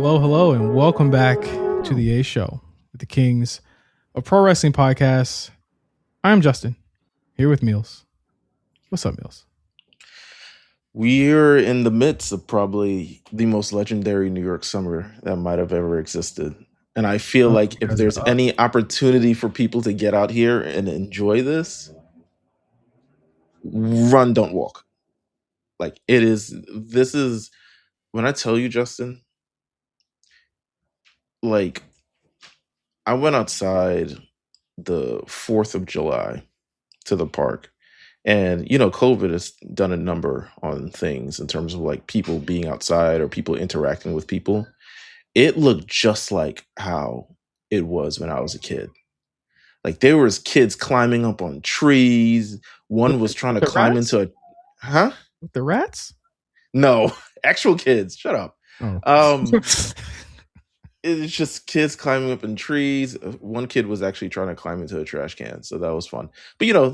Hello, and welcome back to the A Show with the Kings of Pro Wrestling Podcasts. I'm Justin, here with Meelz. What's up, Meelz? We're in the midst of probably the most legendary New York summer that might have ever existed. And I feel like if there's any opportunity for people to get out here and enjoy this, run, don't walk. Like this is, when I tell you, Justin, like I went outside the 4th of July to the park. And, you know, COVID has done a number on things in terms of like people being outside or people interacting with people. It looked just like how it was when I was a kid. Like there was kids climbing up on trees. One was trying to climb into a... Huh? With the rats? No, actual kids. Shut up. Oh. It's just kids climbing up in trees. One kid was actually trying to climb into a trash can. So that was fun. But, you know,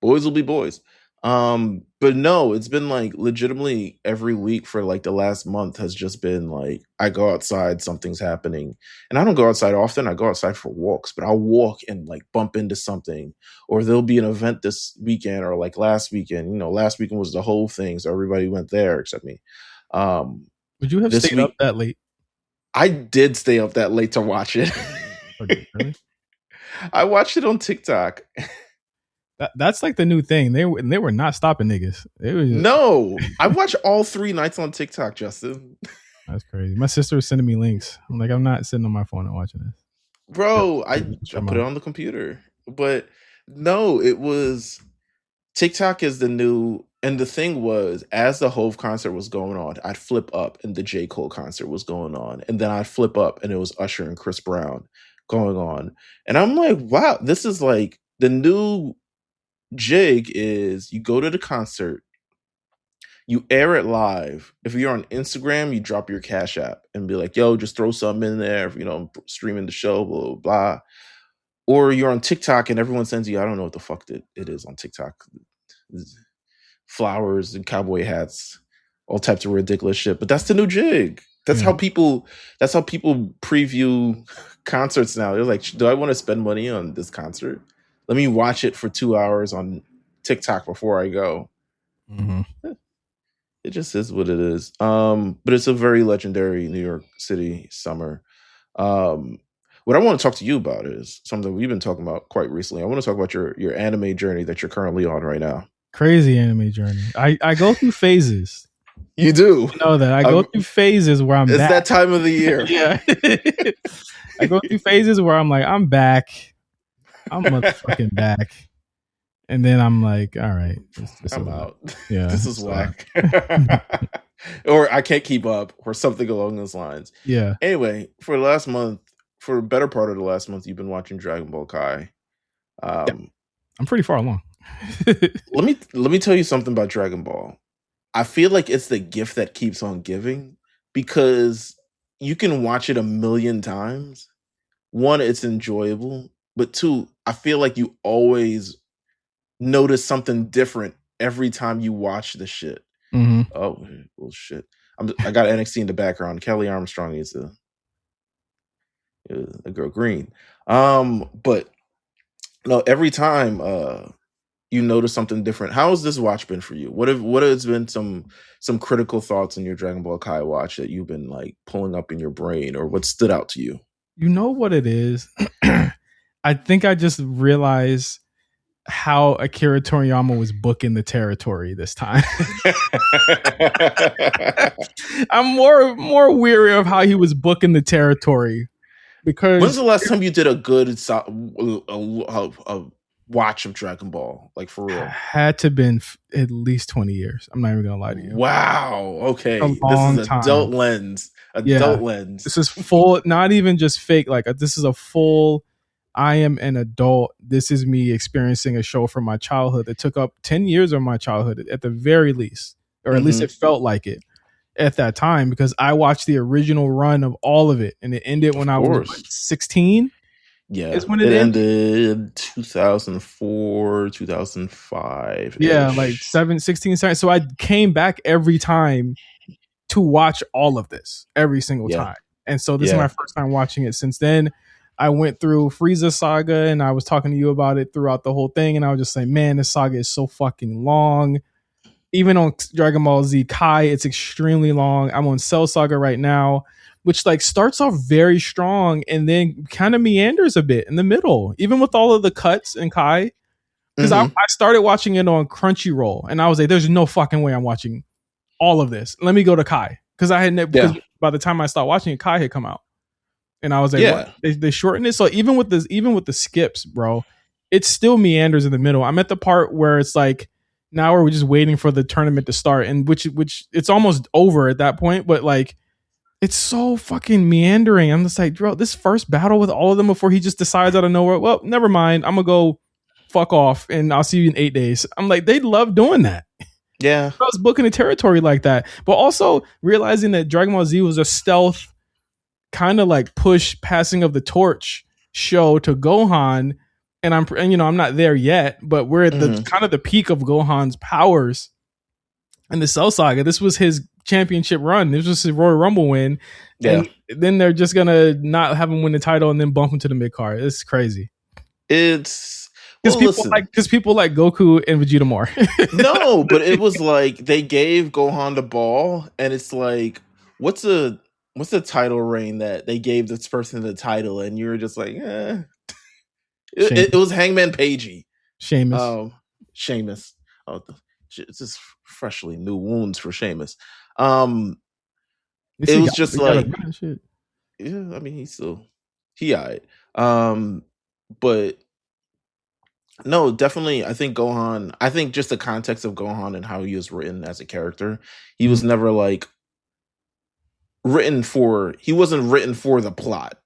boys will be boys. But no, it's been like legitimately every week for like the last month has just been like, I go outside, something's happening. And I don't go outside often. I go outside for walks, but I'll walk and like bump into something, or there'll be an event this weekend or like last weekend. You know, last weekend was the whole thing. So everybody went there except me. Would you have stayed up that late? I did stay up that late to watch it. Really? I watched it on TikTok. That's like the new thing. They were not stopping niggas. No, I watched all 3 nights on TikTok, Justin. That's crazy. My sister was sending me links. I'm like, I'm not sitting on my phone and watching this. Bro, I put it on the computer. But no, it was... TikTok is the new... And the thing was, as the Hove concert was going on, I'd flip up and the J. Cole concert was going on. And then I'd flip up and it was Usher and Chris Brown going on. And I'm like, wow, this is like the new jig is you go to the concert, you air it live. If you're on Instagram, you drop your Cash App and be like, yo, just throw something in there. You know, I'm streaming the show, blah, blah, blah. Or you're on TikTok and everyone sends you, I don't know what the fuck it is on TikTok. Flowers and cowboy hats, all types of ridiculous shit. But that's the new jig. That's how people preview concerts now. They're like, do I want to spend money on this concert? Let me watch it for 2 hours on TikTok before I go. Mm-hmm. It just is what it is. But it's a very legendary New York City summer. What I want to talk to you about is something we've been talking about quite recently. I want to talk about your anime journey that you're currently on right now. Crazy anime journey. I go through phases. You do? You know that. I go through phases where I'm back. It's that time of the year. Yeah. I go through phases where I'm like, I'm back. I'm motherfucking back. And then I'm like, all right. I'm out. Yeah. This is whack. Or I can't keep up or something along those lines. Yeah. Anyway, for the better part of the last month, you've been watching Dragon Ball Kai. I'm pretty far along. Let me tell you something about Dragon Ball. I feel like it's the gift that keeps on giving because you can watch it a million times. One, it's enjoyable, but two, I feel like you always notice something different every time you watch the shit. Mm-hmm. Oh, well, shit! I got NXT in the background. Kelly Armstrong is a girl green. But no, every time you notice something different. How has this watch been for you? What has been some critical thoughts in your Dragon Ball Kai watch that you've been like pulling up in your brain, or what stood out to you? You know what it is? I think I just realized how Akira Toriyama was booking the territory this time. I'm more weary of how he was booking the territory. Because when's the last time you did a good watch of Dragon Ball, like for real? Had to been at least 20 years. I'm not even gonna lie to you. Wow. Okay. This is adult lens. Adult lens. This is full, not even just fake. Like this is a full. I am an adult. This is me experiencing a show from my childhood that took up 10 years of my childhood at the very least, or at least it felt like it at that time, because I watched the original run of all of it, and it ended when I was 16. Yeah, is when it ended. ended 2004, 2005. Yeah, like 16 seconds. So I came back every time to watch all of this every single time. And so this is my first time watching it. Since then, I went through Frieza Saga, and I was talking to you about it throughout the whole thing. And I was just saying, man, this saga is so fucking long. Even on Dragon Ball Z Kai, it's extremely long. I'm on Cell Saga right now, which like starts off very strong and then kind of meanders a bit in the middle, even with all of the cuts in Kai. Because I started watching it on Crunchyroll, and I was like, there's no fucking way I'm watching all of this. Let me go to Kai. Because because by the time I started watching it, Kai had come out. And I was like, what? They shortened it. So even with the skips, bro, it still meanders in the middle. I'm at the part where it's like, now we're just waiting for the tournament to start, and which it's almost over at that point, but like it's so fucking meandering. I'm just like, bro, this first battle with all of them before he just decides out of nowhere, well, never mind, I'm gonna go fuck off and I'll see you in 8 days. I'm like, they love doing that. Yeah. I was booking a territory like that, but also realizing that Dragon Ball Z was a stealth kind of like push passing of the torch show to Gohan. And I'm not there yet, but we're at the kind of the peak of Gohan's powers in the Cell Saga. This was his championship run. This was his Royal Rumble win. Yeah. And then they're just gonna not have him win the title and then bump him to the mid card. It's crazy. It's because people like Goku and Vegeta more. No, but it was like they gave Gohan the ball, and it's like, what's the title reign that they gave this person the title, and you were just like, eh. It was Hangman Pagey. Sheamus. Sheamus. Oh, it's just freshly new wounds for Sheamus. It was just like, yeah, I mean, he eyed. But no, definitely, I think Gohan, I think just the context of Gohan and how he was written as a character, he was never like he wasn't written for the plot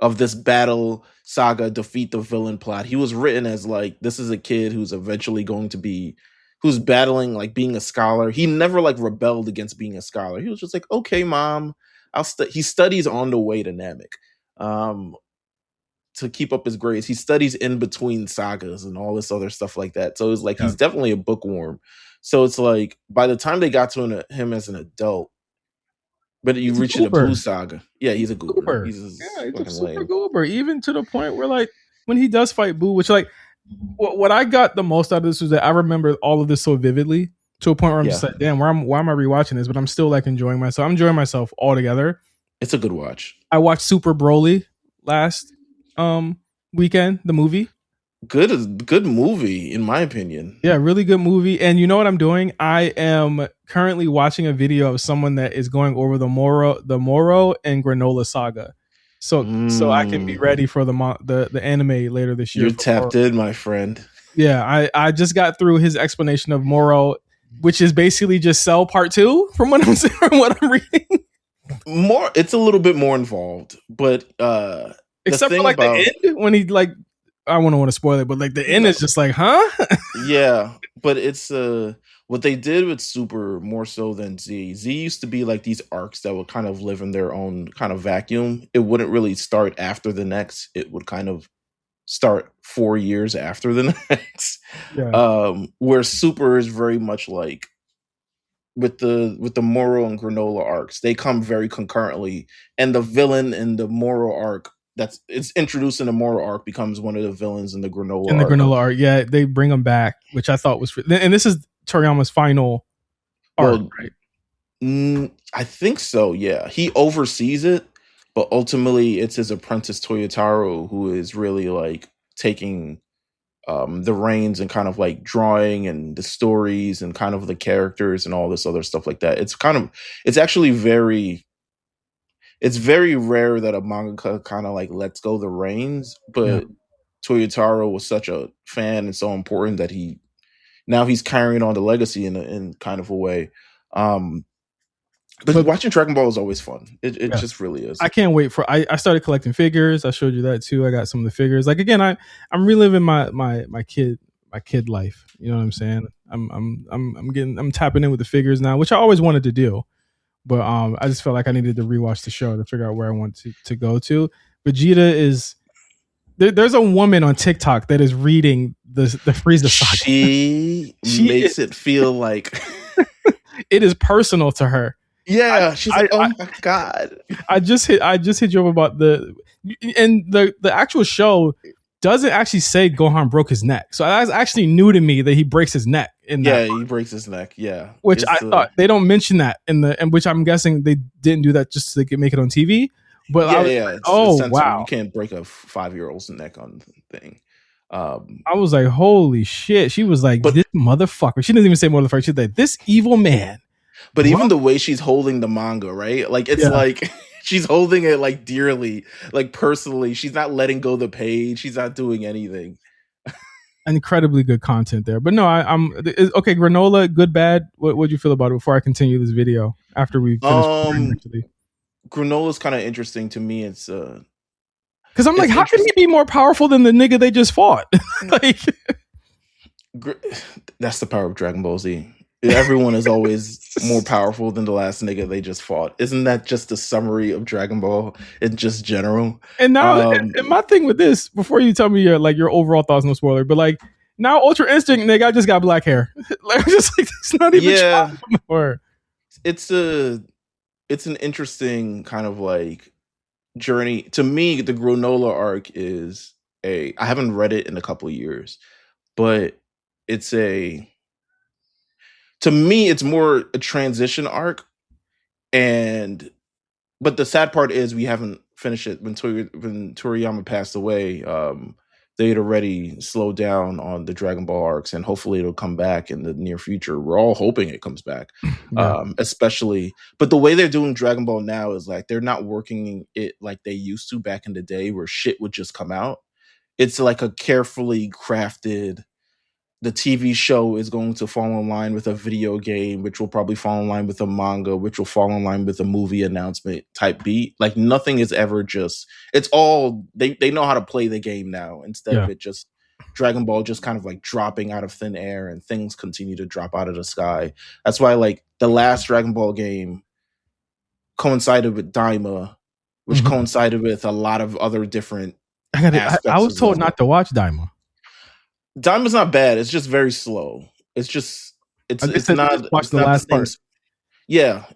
of this battle saga, defeat the villain plot. He was written as like, this is a kid who's eventually going to be, who's battling like being a scholar. He never like rebelled against being a scholar. He was just like, okay, mom, he studies on the way to Namek to keep up his grades. He studies in between sagas and all this other stuff like that. So it's like, he's definitely a bookworm. So it's like, by the time they got to him as an adult, but you reach the Blue Saga. Yeah, he's a goober. He's a super goober. Even to the point where, like, when he does fight Boo, which, like, what I got the most out of this was that I remember all of this so vividly to a point where I'm just like, damn, why am I rewatching this? But I'm still, like, enjoying myself. I'm enjoying myself altogether. It's a good watch. I watched Super Broly last weekend, the movie. Good movie, in my opinion. Yeah, really good movie. And you know what I'm doing? I am currently watching a video of someone that is going over the Moro and Granola saga, so I can be ready for the anime later this year. You're tapped in, my friend. Yeah, I just got through his explanation of Moro, which is basically just Cell Part 2 from what I'm reading. It's a little bit more involved, but except for like the end when he like. I wouldn't want to spoil it, but like the end is just like, huh? Yeah, but it's what they did with Super more so than Z. Z used to be like these arcs that would kind of live in their own kind of vacuum. It wouldn't really start after the next. It would kind of start 4 years after the next. Yeah. Where Super is very much like with the Moro and Granola arcs. They come very concurrently, and the villain in the Moro arc it's introduced in the Moro arc becomes one of the villains in the Granola arc. Granola arc, yeah, they bring him back, which I thought was, and this is Toriyama's final arc, right? I think so. Yeah, he oversees it, but ultimately it's his apprentice Toyotaro who is really like taking the reins and kind of like drawing and the stories and kind of the characters and all this other stuff like that. It's actually it's very rare that a mangaka kind of like lets go the reins, but Toyotaro was such a fan and so important that he's carrying on the legacy in kind of a way. But watching Dragon Ball is always fun. It just really is. I can't wait for. I started collecting figures. I showed you that too. I got some of the figures. Like again, I'm reliving my kid life. You know what I'm saying? I'm tapping in with the figures now, which I always wanted to do. But I just felt like I needed to rewatch the show to figure out where I want to go to. Vegeta is there's a woman on TikTok that is reading the Frieza saga. She makes it feel like it is personal to her. Yeah, she's like, oh my god. I just hit you up about the actual show doesn't actually say Gohan broke his neck. So that's actually new to me that he breaks his neck in that. Yeah, he breaks his neck. Yeah. Which I thought they don't mention that and which I'm guessing they didn't do that just so they could make it on TV. But it's wow. You can't break a 5-year-old's neck on the thing. I was like, holy shit. She was like, this motherfucker. She doesn't even say motherfucker. She's like, this evil man. But even the way she's holding the manga, right? Like it's like she's holding it like dearly, like personally. She's not letting go the page. She's not doing anything. Incredibly good content there. But no, I'm okay. Granola, good, bad. What'd you feel about it before I continue this video? After we finish Granola's kind of interesting to me. It's because I'm like, how can he be more powerful than the nigga they just fought? Like that's the power of Dragon Ball Z. Everyone is always more powerful than the last nigga they just fought. Isn't that just a summary of Dragon Ball in just general? And now, and my thing with this, before you tell me your overall thoughts, no spoiler, but like now Ultra Instinct, nigga, I just got black hair. Like just like it's not even anymore. It's an interesting kind of like journey. To me, the Granola arc is I haven't read it in a couple of years, but to me, it's more a transition arc, but the sad part is we haven't finished it. When Toriyama passed away, they had already slowed down on the Dragon Ball arcs, and hopefully it'll come back in the near future. We're all hoping it comes back, especially. But the way they're doing Dragon Ball now is like they're not working it like they used to back in the day, where shit would just come out. It's like a carefully crafted. The TV show is going to fall in line with a video game, which will probably fall in line with a manga, which will fall in line with a movie announcement type beat. Like nothing is ever just, it's all, they know how to play the game now instead of it just Dragon Ball just kind of like dropping out of thin air and things continue to drop out of the sky. That's why like the last Dragon Ball game coincided with Daima, which coincided with a lot of other different aspects. I was told not to watch Daima. Daima's not bad. It's just very slow. It's not. Watch the last part. Yeah,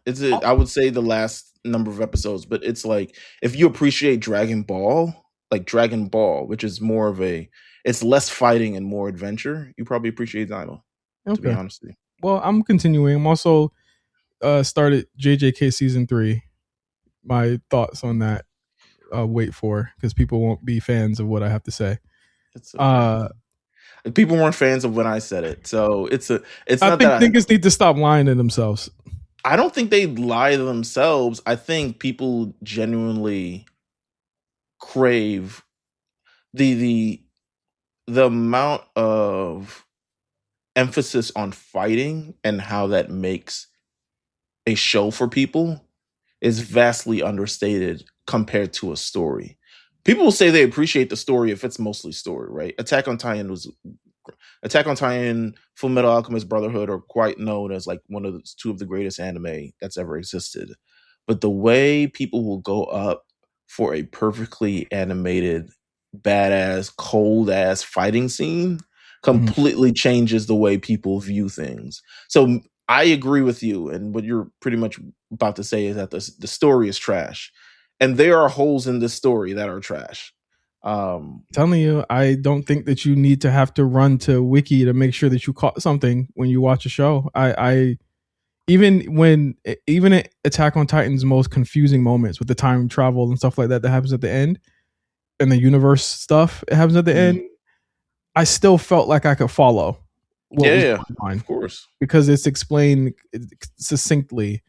I would say the last number of episodes, but it's like if you appreciate Dragon Ball, which is more of it's less fighting and more adventure, you probably appreciate Daima. To be honest with you. Well, I'm continuing. I'm also started JJK season 3. My thoughts on that. Wait for because people won't be fans of what I have to say. It's okay. People weren't fans of when I said it, so it's not. I think niggas need to stop lying to themselves. I don't think they lie to themselves. I think people genuinely crave the amount of emphasis on fighting and how that makes a show for people is vastly understated compared to a story. People will say they appreciate the story if it's mostly story, right? Attack on Titan, Full Metal Alchemist Brotherhood are quite known as like two of the greatest anime that's ever existed. But the way people will go up for a perfectly animated, badass, cold-ass fighting scene completely changes the way people view things. So I agree with you, and what you're pretty much about to say is that the story is trash. And there are holes in this story that are trash. Telling you, I don't think that you need to have to run to Wiki to make sure that you caught something when you watch a show. Even at Attack on Titan's most confusing moments with the time travel and stuff like that happens at the end, and the universe stuff it happens at the end, I still felt like I could follow. Of course, because it's explained succinctly.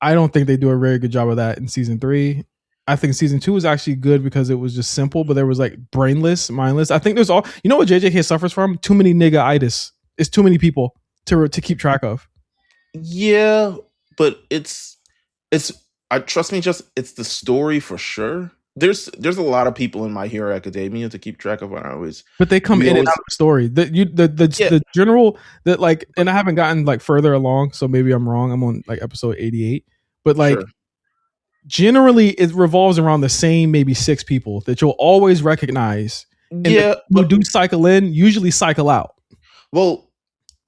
I don't think they do a very good job of that in season 3. I think season 2 was actually good because it was just simple, but there was like brainless, mindless. I think there's what JJK suffers from? Too many nigga-itis. It's too many people to keep track of. Yeah, but it's trust me, just it's the story for sure. There's a lot of people in My Hero Academia to keep track of. But they come in and out of the story. The general that like, and I haven't gotten like further along, so maybe I'm wrong. I'm on like episode 88, but like generally it revolves around the same maybe 6 people that you'll always recognize. And who do cycle in usually cycle out. Well,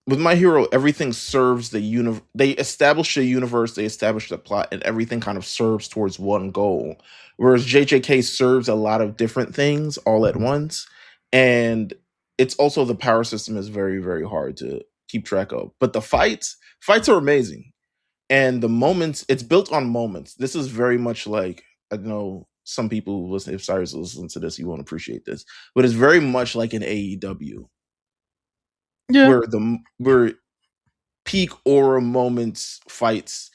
with My Hero, everything serves the universe. They establish a universe, they establish the plot, and everything kind of serves towards one goal. Whereas JJK serves a lot of different things all at once. And it's also the power system is very, very hard to keep track of. But the fights are amazing. And the moments, it's built on moments. This is very much like, I know some people who listen, if Cyrus listens to this, you won't appreciate this, but it's very much like an AEW. Yeah. Where peak aura moments fights,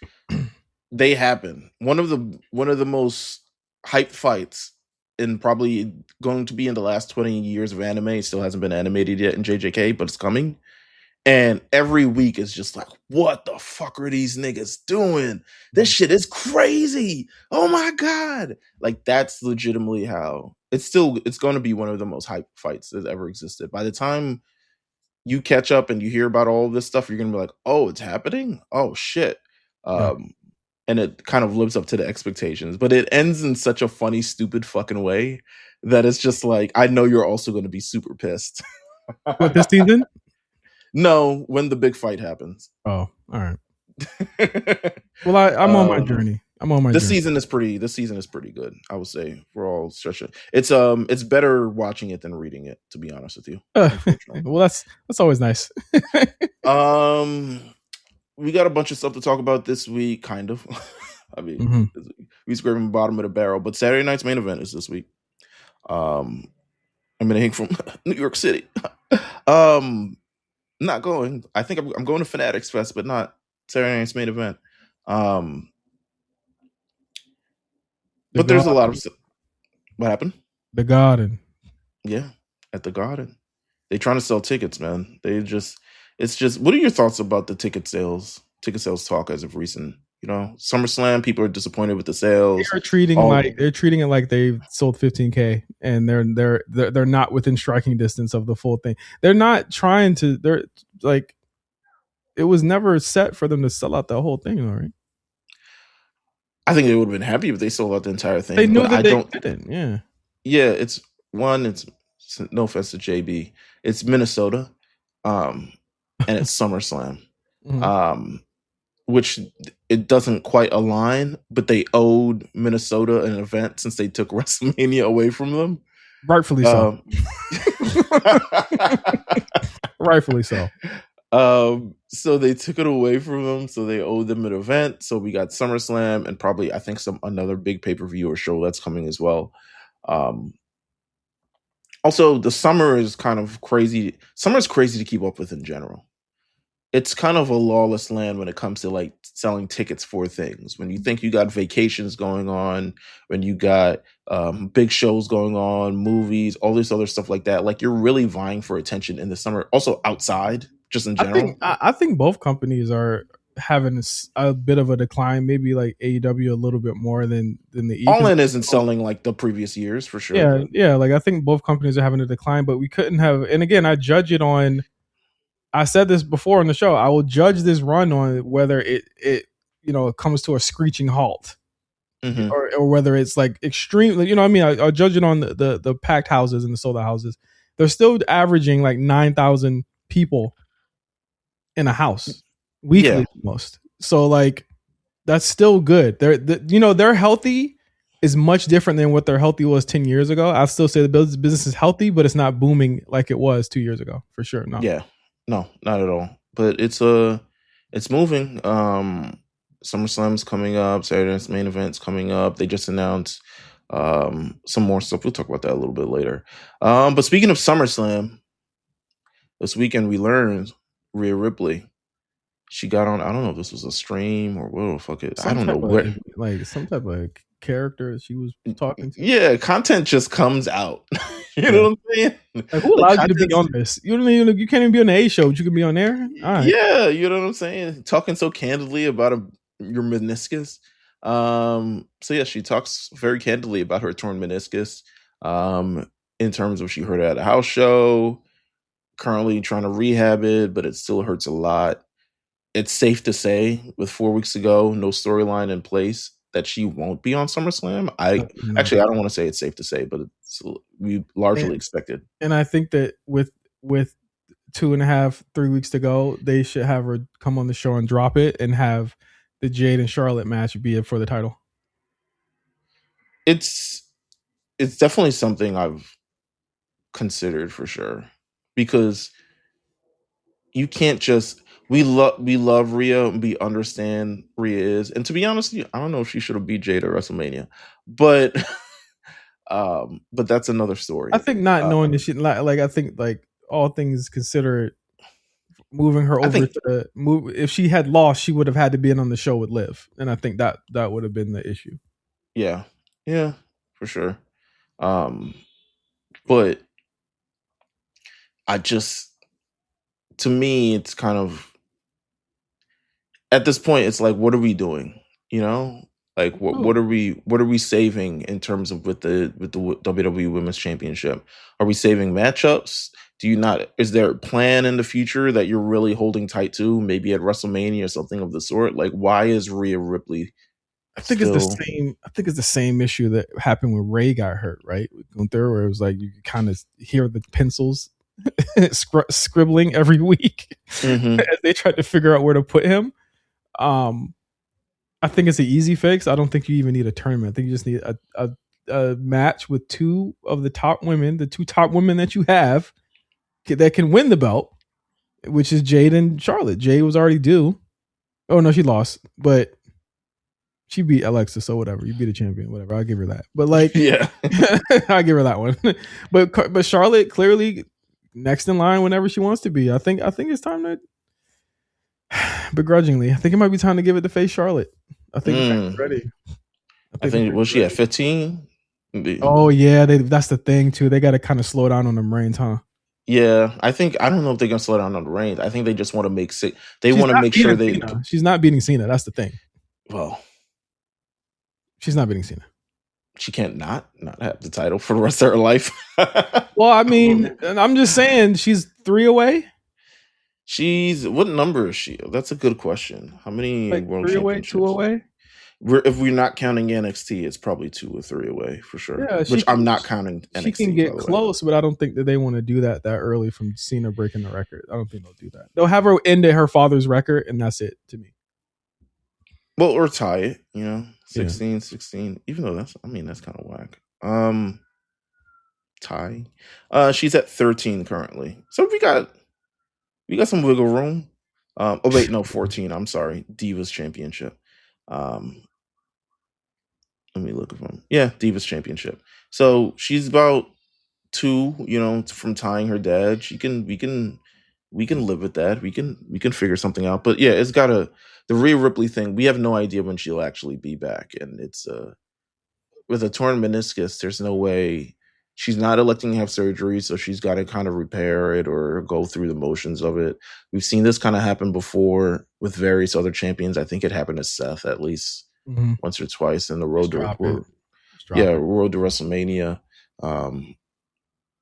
they happen. One of the most hyped fights in probably going to be in the last 20 years of anime. It still hasn't been animated yet in JJK, but it's coming. And every week is just like, what the fuck are these niggas doing? This shit is crazy. Oh my God. Like, that's legitimately how it's going to be one of the most hyped fights that ever existed. By the time you catch up and you hear about all this stuff, you're going to be like, oh, it's happening? Oh, shit. And it kind of lives up to the expectations. But it ends in such a funny, stupid fucking way that it's just like, I know you're also going to be super pissed. What, this season? No, when the big fight happens. Oh, all right. Well, I'm on my journey. This season is pretty good, I would say, for all stretch. It's better watching it than reading it, to be honest with you. Well, that's always nice. We got a bunch of stuff to talk about this week, kind of. I mean, we scraping the bottom of the barrel, but Saturday night's main event is this week. I'm gonna hang from New York City. Not going. I think I'm going to Fanatics Fest, but not Saturday night's main event. But there's a lot of stuff. What happened? The Garden. Yeah, at the Garden. They're trying to sell tickets, man. It's just. What are your thoughts about the ticket sales talk as of recent? You know, SummerSlam, people are disappointed with the sales. They're treating it like they've sold 15K, and they're not within striking distance of the full thing. They're not trying to. They're like, it was never set for them to sell out the whole thing, all right? I think they would have been happy if they sold out the entire thing. They knew that they didn't. Yeah. Yeah, it's no offense to JB. It's Minnesota, and it's SummerSlam, which it doesn't quite align. But they owed Minnesota an event since they took WrestleMania away from them. Rightfully so. Rightfully so. So they took it away from them, so they owed them an event. So we got SummerSlam and probably, I think, another big pay-per-view or show that's coming as well. Also, the summer is kind of crazy. Summer is crazy to keep up with in general. It's kind of a lawless land when it comes to like selling tickets for things. When you think you got vacations going on, when you got big shows going on, movies, all this other stuff like that, like you're really vying for attention in the summer. Also outside, just in general. I think both companies are having a bit of a decline. Maybe like AEW a little bit more than the E. All In isn't selling like the previous years for sure. Yeah. Like I think both companies are having a decline, but we couldn't have. And again, I judge it on. I said this before on the show. I will judge this run on whether it comes to a screeching halt, or whether it's like extreme. You know what I mean? I'll judge it on the packed houses and the sold out houses. They're still averaging like 9,000 people in a house weekly almost. So like that's still good. They're healthy is much different than what their healthy was 10 years ago. I still say the business is healthy, but it's not booming like it was 2 years ago for sure. No. Yeah. No, not at all. But it's moving. SummerSlam's coming up. Saturday's main event's coming up. They just announced some more stuff. We'll talk about that a little bit later. But speaking of SummerSlam, this weekend we learned Rhea Ripley. She got on. I don't know if this was a stream or what the fuck it. I don't know where. Like some type of character she was talking to. Yeah, content just comes out. You know what I'm saying? Like, who allowed you to be on this? You can't even be on the A show, but you can be on there. All right. Yeah, you know what I'm saying? Talking so candidly about your meniscus. So yeah, she talks very candidly about her torn meniscus. In terms of she hurt it at a house show, currently trying to rehab it, but it still hurts a lot. It's safe to say, with 4 weeks to go, no storyline in place, that she won't be on SummerSlam. I don't want to say it's safe to say, but we largely expected. And I think that with 2.5, 3 weeks to go, they should have her come on the show and drop it and have the Jade and Charlotte match be it for the title. It's definitely something I've considered for sure, because you can't just we love Rhea and we understand Rhea is, and to be honest, I don't know if she should have beat Jade at WrestleMania, but but that's another story. I think not knowing that she like I think like all things considered, moving her over to move. If she had lost, she would have had to be in on the show with Liv, and I think that would have been the issue. Yeah, for sure. But to me, it's kind of, at this point, it's like, what are we doing? You know, like what are we saving in terms of with the WWE Women's Championship? Are we saving matchups? Is there a plan in the future that you're really holding tight to, maybe at WrestleMania or something of the sort? Like, why is Rhea Ripley? I think it's the same issue that happened when Ray got hurt, right? With Gunther, where it was like you kind of hear the pencils scribbling every week as they tried to figure out where to put him. I think it's an easy fix. I don't think you even need a tournament. I think you just need a match with two of the top women, the two top women that you have that can win the belt, which is Jade and Charlotte. Jade was already due. Oh no, she lost, but she beat Alexa, so whatever. You beat a champion, whatever. I'll give her that. But like, yeah, I'll give her that one. But Charlotte clearly next in line whenever she wants to be. I think it's time to, begrudgingly, I think it might be time to give it to face Charlotte. I think it's ready. I think was she at 15? Oh yeah, that's the thing too. They got to kind of slow down on them Reigns, huh? Yeah, I don't know if they're gonna slow down on the Reigns. I think they just want to make sure she's not beating Cena. That's the thing. Well, she's not beating Cena. She can't not have the title for the rest of her life. Well, I mean, I'm just saying she's 3 away. What number is she? That's a good question. How many world 3 away, 2 away? If we're not counting NXT, it's probably 2 or 3 away for sure. Yeah, I'm not counting NXT. She can get close, but I don't think that they want to do that early from Cena breaking the record. I don't think they'll do that. They'll have her end at her father's record, and that's it to me. Well, or tie it, 16. Even though that's kind of whack. Tie. She's at 13 currently, so we got some wiggle room. 14. I'm sorry, Divas Championship. Let me look at them. Yeah, Divas Championship. So she's about 2, from tying her dad. We can live with that. We can figure something out. But yeah, it's the Rhea Ripley thing. We have no idea when she'll actually be back, and it's with a torn meniscus. There's no way. She's not electing to have surgery, so she's got to kind of repair it or go through the motions of it. We've seen this kind of happen before with various other champions. I think it happened to Seth at least once or twice in the road to WrestleMania.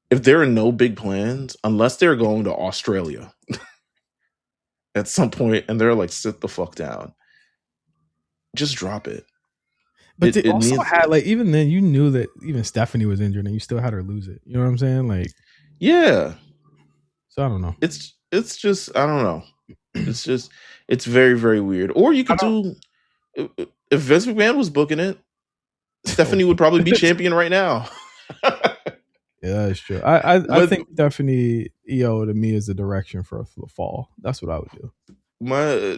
If there are no big plans, unless they're going to Australia at some point and they're like, sit the fuck down, just drop it. But they also had, like, even then, you knew that even Stephanie was injured and you still had her lose it. You know what I'm saying? Like, yeah. So I don't know. It's just, I don't know. It's very, very weird. Or you could do, if Vince McMahon was booking it, Stephanie would probably be champion right now. Yeah, that's true. I think Stephanie EO to me is the direction for the fall. That's what I would do. My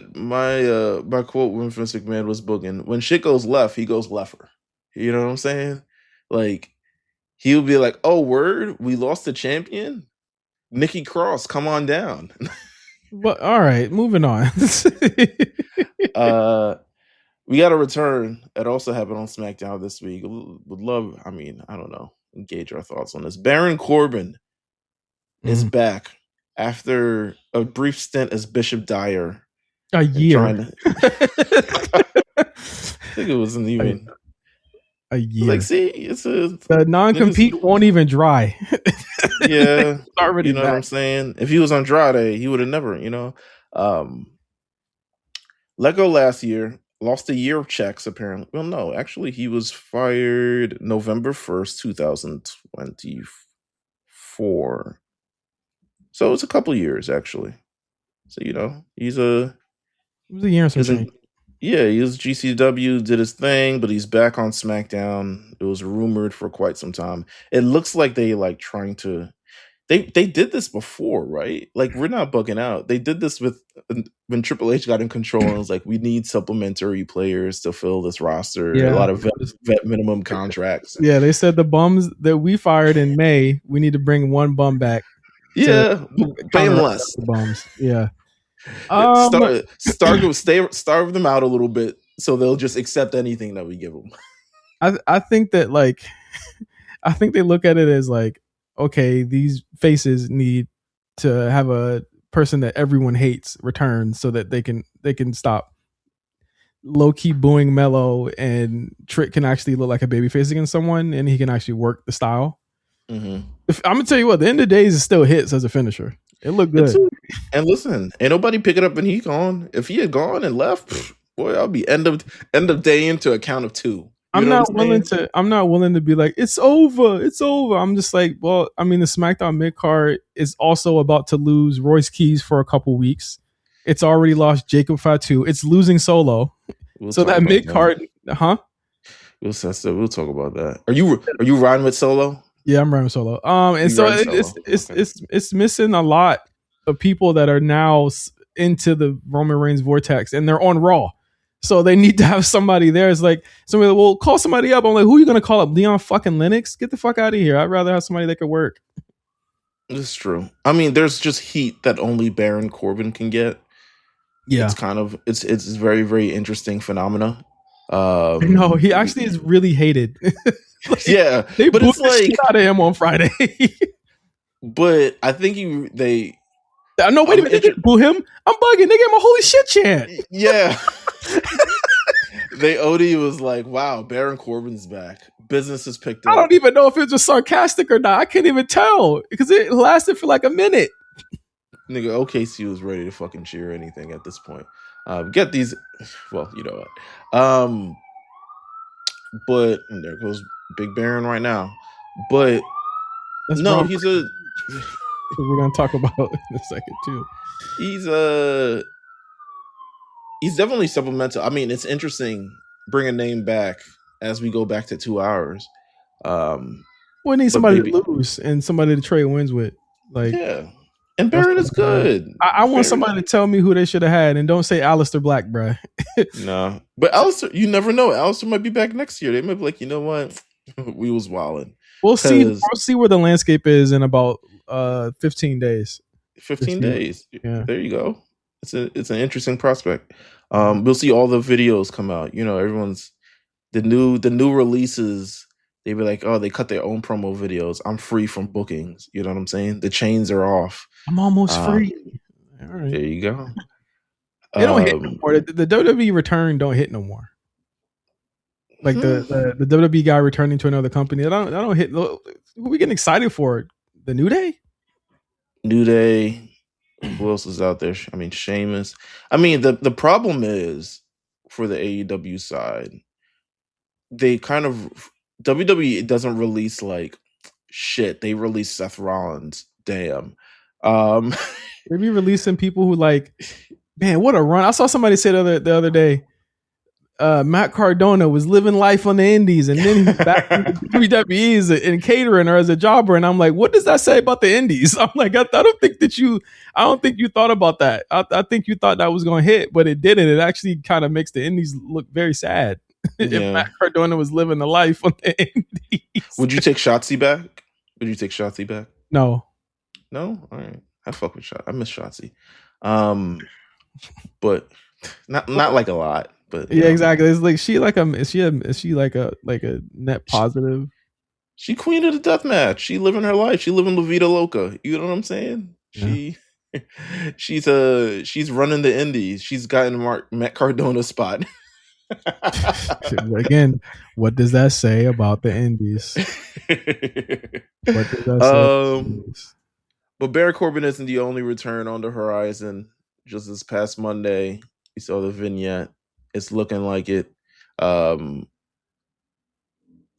quote when Vince McMahon was booking, when shit goes left, he goes leftfer. You know what I'm saying? Like, he would be like, "Oh, word, we lost the champion, Nikki Cross, come on down." But all right, moving on. We got a return that also happened on SmackDown this week. Would love, I don't know, engage our thoughts on this. Baron Corbin is back after a brief stint as Bishop Dyer. A year. think it wasn't even a year. Like, see, it's the non-compete won't even dry. Yeah, you know what I'm saying? If he was Andrade, he would have never, let go last year, lost a year of checks, apparently. Well, no, actually, he was fired November 1st, 2024. So it's a couple years, actually. So, he's a... It was a year or something. Yeah, he was GCW, did his thing, but he's back on SmackDown. It was rumored for quite some time. It looks like they trying to... They did this before, right? Like, we're not bugging out. They did this when Triple H got in control and was like, we need supplementary players to fill this roster. Yeah. A lot of vet minimum contracts. Yeah, they said the bums that we fired in May, we need to bring one bum back. Yeah, pay him less. The bums. Yeah. Starve them out a little bit so they'll just accept anything that we give them. I think that I think they look at it as okay, these faces need to have a person that everyone hates return so that they can stop low key booing Mello, and Trick can actually look like a babyface against someone, and he can actually work the style. Mm-hmm. I'm gonna tell you what, the end of days is still hits as a finisher. It looked good. And listen, ain't nobody pick it up when he gone. If he had gone and left, boy, I'll be end of day into a count of 2. I'm not willing to be like, it's over. I'm just like, well, I mean, the SmackDown mid card is also about to lose Royce Keys for a couple weeks. It's already lost Jacob Fatu. It's losing Solo. So that mid card, huh? We'll talk about that. Are you riding with Solo? Yeah, I'm riding with Solo. And so it's missing a lot of people that are now into the Roman Reigns vortex, and they're on Raw. So they need to have somebody there. It's like somebody will call somebody up. I'm like, who are you going to call up? Leon fucking Lennox? Get the fuck out of here. I'd rather have somebody that could work. It's true. I mean, there's just heat that only Baron Corbin can get. Yeah. It's it's very, very interesting phenomena. No, he actually is really hated. Yeah. They booed the shit out of him on Friday. But I think wait a minute, they didn't boo him. I'm bugging. They gave him a holy shit chant. Yeah. Odie was like, wow, Baron Corbin's back. Business is picked up. I don't even know if it was sarcastic or not. I can't even tell because it lasted for like a minute. Nigga, OKC was ready to fucking cheer anything at this point. Get these, well, you know what. But and there goes Big Baron right now. But that's no, wrong. he's a... We're gonna talk about it in a second too. He's definitely supplemental. I mean, it's interesting. Bring a name back as we go back to 2 hours. We need somebody to lose and somebody to trade wins with. Yeah, and Baron is good. I want somebody to tell me who they should have had, and don't say Aleister Black, bruh. No, but Aleister, you never know. Aleister might be back next year. They might be like, you know what, we was wilding. We'll see. We'll see where the landscape is in about 15 days. 15 days. Yeah. There you go. It's an interesting prospect. We'll see all the videos come out. Everyone's the new releases. They be like, oh, they cut their own promo videos. I'm free from bookings. You know what I'm saying? The chains are off. I'm almost free. All right. There you go. They don't hit no more. The WWE return don't hit no more. Like the WWE guy returning to another company. I don't hit. Who are we getting excited for? The New Day? New Day. Who else is out there? I mean, Sheamus. I mean, the problem is for the AEW side, they kind of WWE doesn't release like shit. They release Seth Rollins. Damn. They be releasing people who like, man, what a run. I saw somebody say the other day, Matt Cardona was living life on the indies and then he's back in WWE in catering or as a jobber. And I'm like, what does that say about the indies? I'm like, I don't think you thought about that. I think you thought that was going to hit, but it didn't. It actually kind of makes the indies look very sad. If Matt Cardona was living the life on the indies. Would you take Shotzi back? No. No? All right. I fuck with Shotzi. I miss Shotzi. But not like a lot. But yeah, exactly. It's like is she like a net positive? She queen of the death match. She living her life. She living La Vida Loca. You know what I'm saying? Yeah. She's running the indies. She's gotten Matt Cardona's spot. Again, what does that say about the indies? What does that say about the indies? But Baron Corbin isn't the only return on the horizon. Just this past Monday, we saw the vignette. It's looking like it.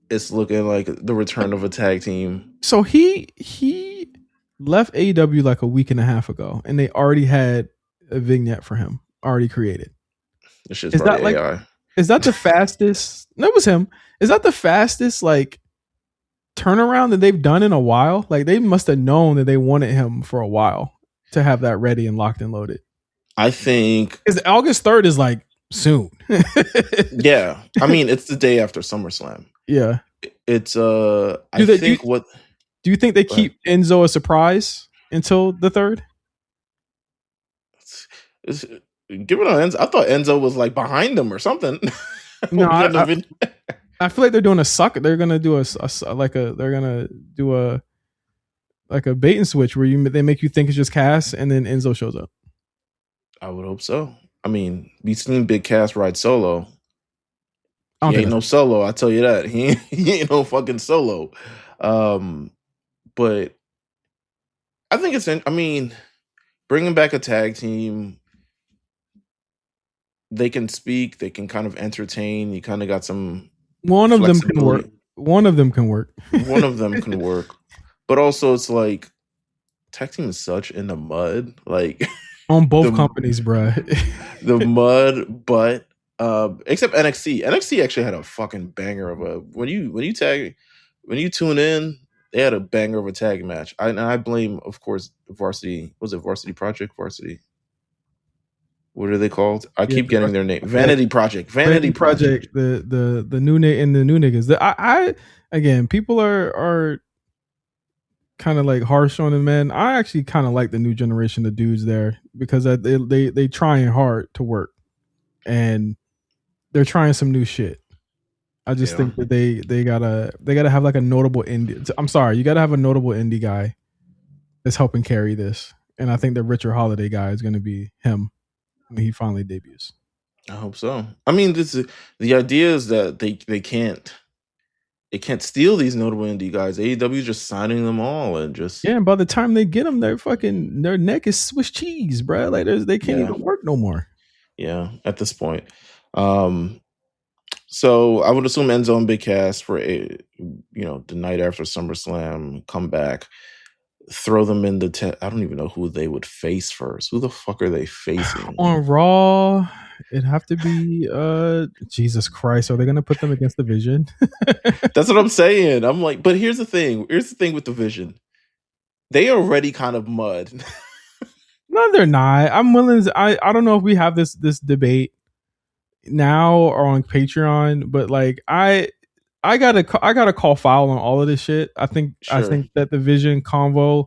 It's looking like the return of a tag team. So he left AEW like a week and a half ago, and they already had a vignette for him already created. This shit's probably AI. Is that the fastest? No, it was him. Is that the fastest like turnaround that they've done in a while? Like they must have known that they wanted him for a while to have that ready and locked and loaded. I think because August 3rd is like soon. Yeah, I mean it's the day after SummerSlam. Yeah, it's do you think they keep Enzo a surprise until the 3rd? Give it on Enzo. I thought Enzo was like behind them or something. No, I feel like they're doing a sucker. They're gonna do a bait and switch where they make you think it's just Cass and then Enzo shows up. I would hope so. I mean, we've seen Big Cass ride solo. He ain't no solo, I tell you that. He ain't no fucking solo. But I think bringing back a tag team, they can speak, they can kind of entertain. You kind of got some. One of them can work. One of them can work. One of them can work. But also, it's like tag team is such in the mud, like on both companies, bro. The mud, but except NXT. NXT actually had a fucking banger of a when you tune in, they had a banger of a tag match. I blame, of course, Varsity. Was it Varsity Project? Varsity. What are they called? I keep getting their name. Vanity Project. Vanity Project. The new and the new niggas. I again, people are kind of like harsh on the men. I actually kind of like the new generation of dudes there because they trying hard to work and they're trying some new shit. I just think that they gotta have like a notable indie. I'm sorry, you gotta have a notable indie guy that's helping carry this, and I think the Richard Holiday guy is going to be him when he finally debuts. I hope so. I mean, the idea is that they can't steal these notable indie guys. AEW is just signing them all and just and by the time they get them, their neck is Swiss cheese, bro. Like they can't even work no more. Yeah, at this point. So I would assume Enzo and Big Cass for the night after SummerSlam come back, throw them in the. I don't even know who they would face first. Who the fuck are they facing on Raw? It'd have to be Jesus Christ. Are they gonna put them against the Vision? That's what I'm saying. I'm like, but here's the thing. Here's the thing with the Vision. They already kind of mud. No, they're not. I'm willing to, I don't know if we have this debate now or on Patreon, but like I gotta call foul on all of this shit. I think that the Vision convo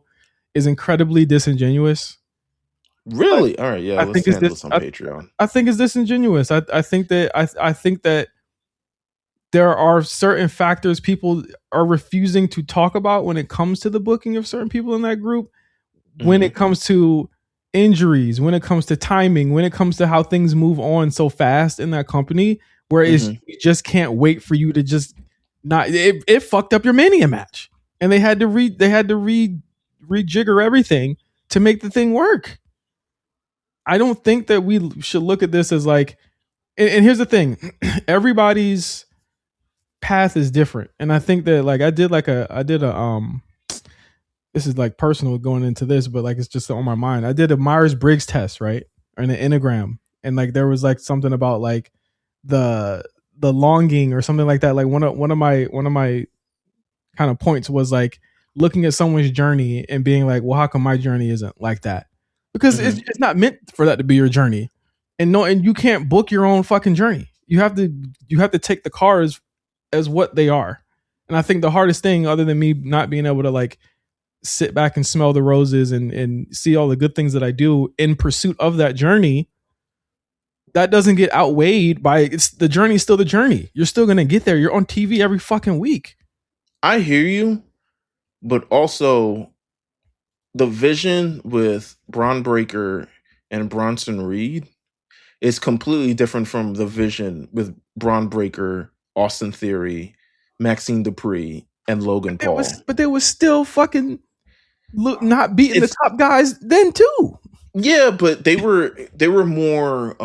is incredibly disingenuous. Really? All right, yeah. Let's handle this on Patreon. I think it's disingenuous. I think that there are certain factors people are refusing to talk about when it comes to the booking of certain people in that group. When it comes to injuries, when it comes to timing, when it comes to how things move on so fast in that company, where you just can't wait for you to just not. It fucked up your Mania match, and they had to rejigger everything to make the thing work. I don't think that we should look at this as like. And here's the thing: everybody's path is different, and I think that like I did a this is like personal going into this, but like it's just on my mind. I did a Myers-Briggs test, right? Or an Enneagram. And like there was like something about like the longing or something like that. Like one of my kind of points was like looking at someone's journey and being like, well, how come my journey isn't like that? Because it's not meant for that to be your journey. And you can't book your own fucking journey. You have to take the cards as what they are. And I think the hardest thing, other than me not being able to like sit back and smell the roses and see all the good things that I do in pursuit of that journey, that doesn't get outweighed by the journey is still the journey. You're still going to get there. You're on TV every fucking week. I hear you, but also the Vision with Braun Breaker and Bronson Reed, is completely different from the vision with Braun Breaker, Austin Theory, Maxine Dupree, and Logan Paul. But they was still fucking not beating the top guys then too. Yeah, but they were more.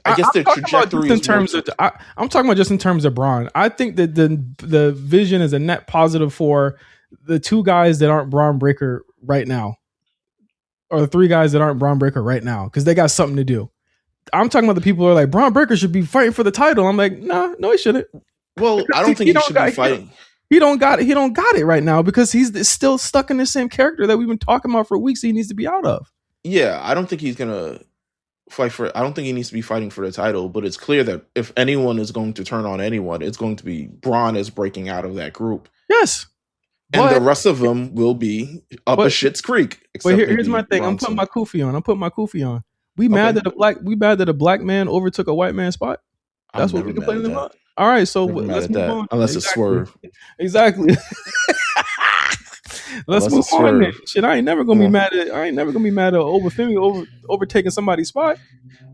I guess their trajectory in terms of. I'm talking about just in terms of Braun. I think that the vision is a net positive for the two guys that aren't Braun Breaker right now, or the three guys that aren't Braun Breaker right now, because they got something to do. I'm talking about the people who are like, Braun Breaker should be fighting for the title. I'm like, no, he shouldn't. Well, I don't think he should be fighting. He don't got it right now because he's still stuck in the same character that we've been talking about for weeks. He needs to be out of. Yeah, I don't think he's gonna fight for. I don't think he needs to be fighting for the title. But it's clear that if anyone is going to turn on anyone, it's going to be Braun is breaking out of that group. Yes, and the rest of them will be up a shit's creek. But here's my thing. I'm putting my kufi on. We mad that a black man overtook a white man's spot. That's what we complaining about. All right, so let's move on. Unless it's Swerve. Exactly. Let's move on. Then. Shit, I ain't never gonna be mad at Obafemi overtaking somebody's spot.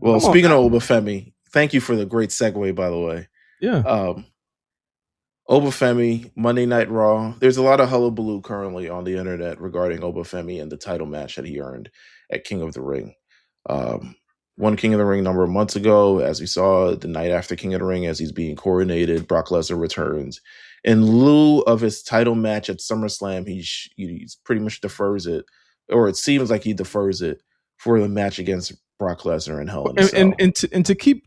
Well, speaking of Obafemi, thank you for the great segue, by the way. Yeah. Obafemi, Monday Night Raw. There's a lot of hullabaloo currently on the internet regarding Obafemi and the title match that he earned at King of the Ring. Won King of the Ring a number of months ago, as we saw the night after King of the Ring, as he's being coronated. Brock Lesnar returns. In lieu of his title match at SummerSlam, he's pretty much defers it, or it seems like he defers it for the match against Brock Lesnar in Hell in a Cell. And to keep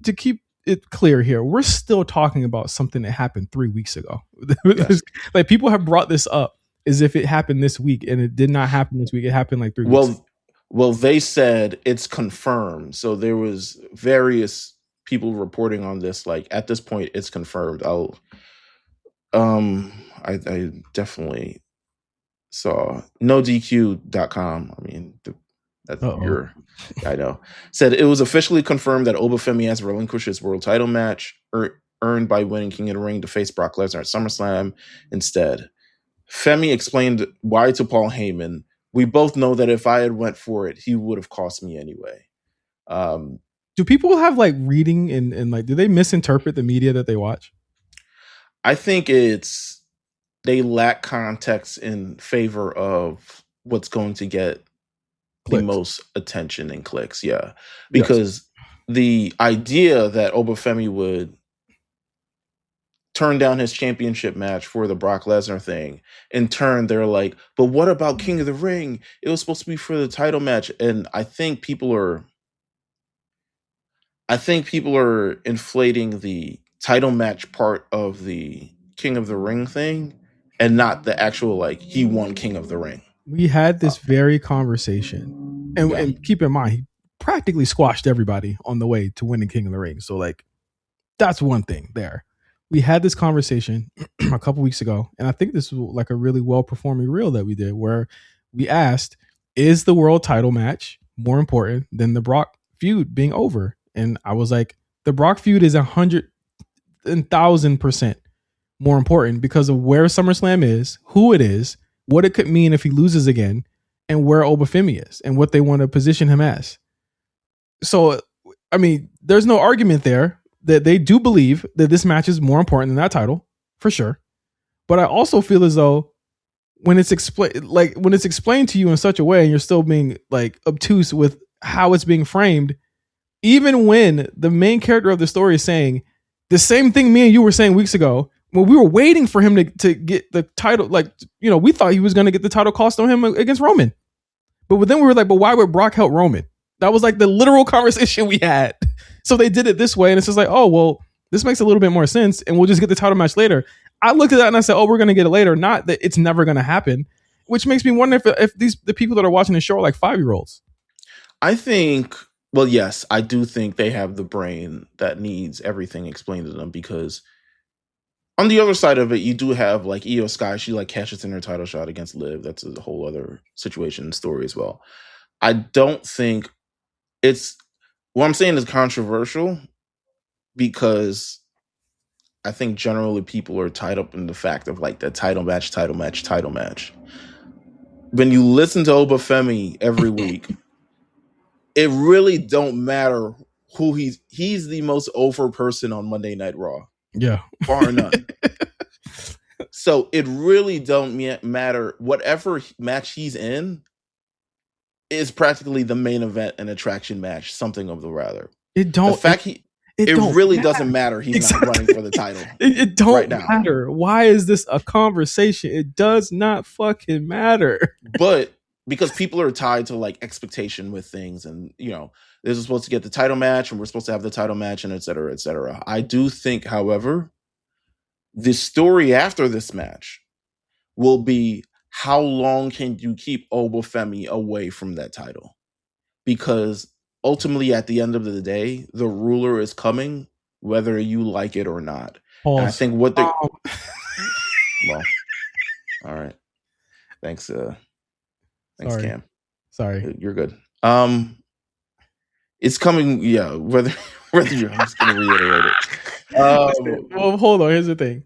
it clear here, we're still talking about something that happened 3 weeks ago. Yes. Like, people have brought this up as if it happened this week, and it did not happen this week. It happened like 3 weeks ago. Well, they said it's confirmed. So there was various people reporting on this. Like, at this point, it's confirmed. I definitely saw NoDQ.com. I mean, I know. Said it was officially confirmed that Obafemi has relinquished his world title match earned by winning King of the Ring to face Brock Lesnar at SummerSlam instead. Femi explained why to Paul Heyman. We both know that if I had went for it, he would have cost me anyway. Do people have like reading and like, do they misinterpret the media that they watch? I think they lack context in favor of what's going to get the most attention and clicks. Yeah. Because the idea that Obafemi would turn down his championship match for the Brock Lesnar thing, in turn, they're like, but what about King of the Ring? It was supposed to be for the title match. And I think people are inflating the title match part of the King of the Ring thing and not the actual, like, he won King of the Ring. We had this very conversation, and keep in mind, he practically squashed everybody on the way to winning King of the Ring. So, like, that's one thing there. We had this conversation a couple weeks ago, and I think this was like a really well-performing reel that we did, where we asked, is the world title match more important than the Brock feud being over? And I was like, the Brock feud is 1,000% more important because of where SummerSlam is, who it is, what it could mean if he loses again, and where Obafemi is and what they want to position him as. So, I mean, there's no argument there that they do believe that this match is more important than that title, for sure. But I also feel as though when it's explained to you in such a way and you're still being like obtuse with how it's being framed, even when the main character of the story is saying the same thing me and you were saying weeks ago, when we were waiting for him to get the title, like, you know, we thought he was going to get the title cost on him against Roman. But then we were like, but why would Brock help Roman? That was like the literal conversation we had. So they did it this way, and it's just like, oh, well, this makes a little bit more sense, and we'll just get the title match later. I looked at that and I said, oh, we're going to get it later. Not that it's never going to happen, which makes me wonder if the people that are watching the show are like 5-year-olds. I think, well, yes, I do think they have the brain that needs everything explained to them, because on the other side of it, you do have like Io Sky. She like cashes in her title shot against Liv. That's a whole other situation and story as well. I don't think what I'm saying is controversial, because I think generally people are tied up in the fact of like the title match. When you listen to Obafemi every week, it really don't matter who he's the most over person on Monday Night Raw. Yeah. Bar none. So it really don't matter. Whatever match he's in is practically the main event and attraction match, something of the rather. It don't. The fact it really doesn't matter. He's not running for the title. It don't matter. Why is this a conversation? It does not fucking matter. But because people are tied to like expectation with things, and you know, they're supposed to get the title match, and we're supposed to have the title match, and et cetera, et cetera. I do think, however, the story after this match will be how long can you keep Obafemi away from that title? Because ultimately, at the end of the day, the ruler is coming, whether you like it or not. And I think what they well, all right. Thanks, sorry. Cam. Sorry, you're good. It's coming. Yeah, whether you're, I'm just gonna reiterate it. Well, hold on. Here's the thing.